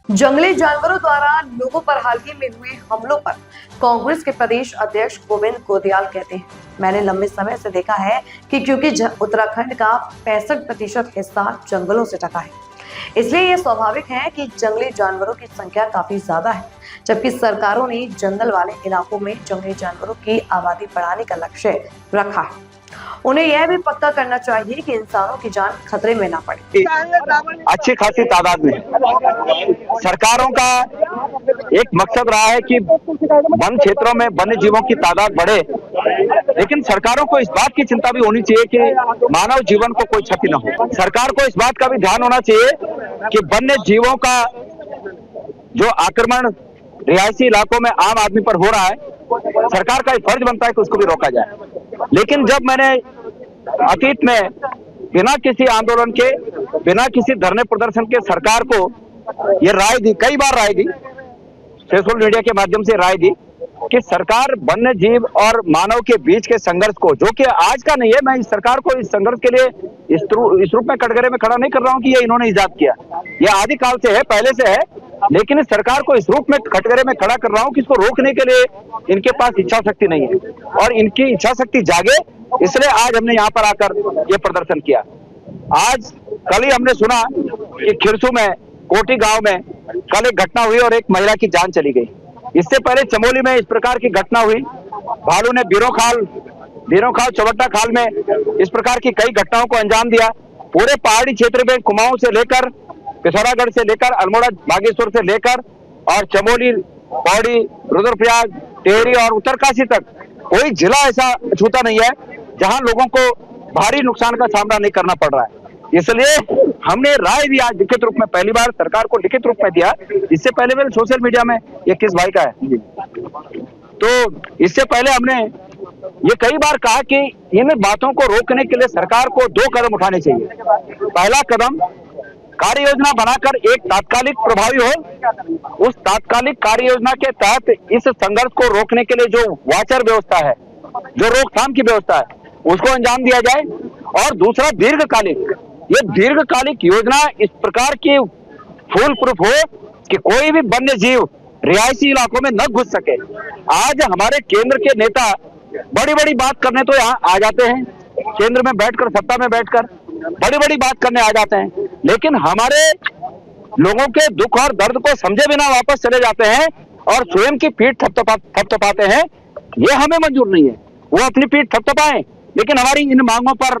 जंगली जानवरों द्वारा लोगों पर हाल ही में हुए हमलों पर कांग्रेस के प्रदेश अध्यक्ष गोविंद गोदियाल कहते हैं, मैंने लंबे समय से देखा है कि क्योंकि उत्तराखंड का 65% हिस्सा जंगलों से ढका है, इसलिए यह स्वाभाविक है कि जंगली जानवरों की संख्या काफी ज्यादा है। जबकि सरकारों ने जंगल वाले इलाकों में जंगली जानवरों की आबादी बढ़ाने का लक्ष्य रखा है। उन्हें यह भी पक्का करना चाहिए कि इंसानों की जान खतरे में ना पड़े। अच्छी खासी तादाद में सरकारों का एक मकसद रहा है कि वन क्षेत्रों में वन्य जीवों की तादाद बढ़े, लेकिन सरकारों को इस बात की चिंता भी होनी चाहिए कि मानव जीवन को कोई क्षति न हो। सरकार को इस बात का भी ध्यान होना चाहिए कि वन्य जीवों का जो आक्रमण रिहायशी इलाकों में आम आदमी पर हो रहा है, सरकार का फर्ज बनता है कि उसको भी रोका जाए। लेकिन जब मैंने अतीत में बिना किसी आंदोलन के, बिना किसी धरने प्रदर्शन के सरकार को ये राय दी, कई बार राय दी, सोशल मीडिया के माध्यम से राय दी कि सरकार वन्य जीव और मानव के बीच के संघर्ष को, जो कि आज का नहीं है, मैं इस सरकार को इस संघर्ष के लिए इस रूप में कटघरे में खड़ा नहीं कर रहा हूं कि ये इन्होंने इजाद किया, ये आदि काल से है, पहले से है, लेकिन इस सरकार को इस रूप में कटघरे में खड़ा कर रहा हूं कि इसको रोकने के लिए इनके पास इच्छा शक्ति नहीं है और इनकी इच्छा शक्ति जागे, इसलिए आज हमने यहाँ पर आकर ये प्रदर्शन किया। आज कल ही हमने सुना कि खिरसू में कोटी गांव में कल एक घटना हुई और एक महिला की जान चली गई। इससे पहले चमोली में इस प्रकार की घटना हुई, भालू ने बीरों खाल चौबट्टा खाल में इस प्रकार की कई घटनाओं को अंजाम दिया। पूरे पहाड़ी क्षेत्र में कुमाऊं से लेकर पिथौरागढ़ से लेकर अल्मोड़ा बागेश्वर से लेकर और चमोली, पौड़ी, रुद्रप्रयाग, टिहरी और उत्तरकाशी तक कोई जिला ऐसा छूता नहीं है जहां लोगों को भारी नुकसान का सामना नहीं करना पड़ रहा है। इसलिए हमने राय दिया लिखित रूप में, पहली बार सरकार को लिखित रूप में दिया। इससे पहले मैंने सोशल मीडिया में ये किस भाई का है, तो इससे पहले हमने ये कई बार कहा कि इन बातों को रोकने के लिए सरकार को 2 कदम उठाने चाहिए। पहला कदम, कार्य योजना बनाकर एक तात्कालिक प्रभावी हो, उस तात्कालिक कार्य योजना के तहत इस संघर्ष को रोकने के लिए जो वाचर व्यवस्था है, जो रोकथाम की व्यवस्था है, उसको अंजाम दिया जाए। और दूसरा दीर्घकालिक, ये दीर्घकालिक योजना इस प्रकार की फूल प्रूफ हो कि कोई भी वन्य जीव रिहायशी इलाकों में न घुस सके। आज हमारे केंद्र के नेता बड़ी बड़ी बात करने तो यहाँ आ जाते हैं, केंद्र में बैठकर, सत्ता में बैठकर बड़ी बड़ी बात करने आ जाते हैं, लेकिन हमारे लोगों के दुख और दर्द को समझे बिना वापस चले जाते हैं और स्वयं की पीठ थपथपाते हैं। ये हमें मंजूर नहीं है। वो अपनी पीठ थपथपाएं, लेकिन हमारी इन मांगों पर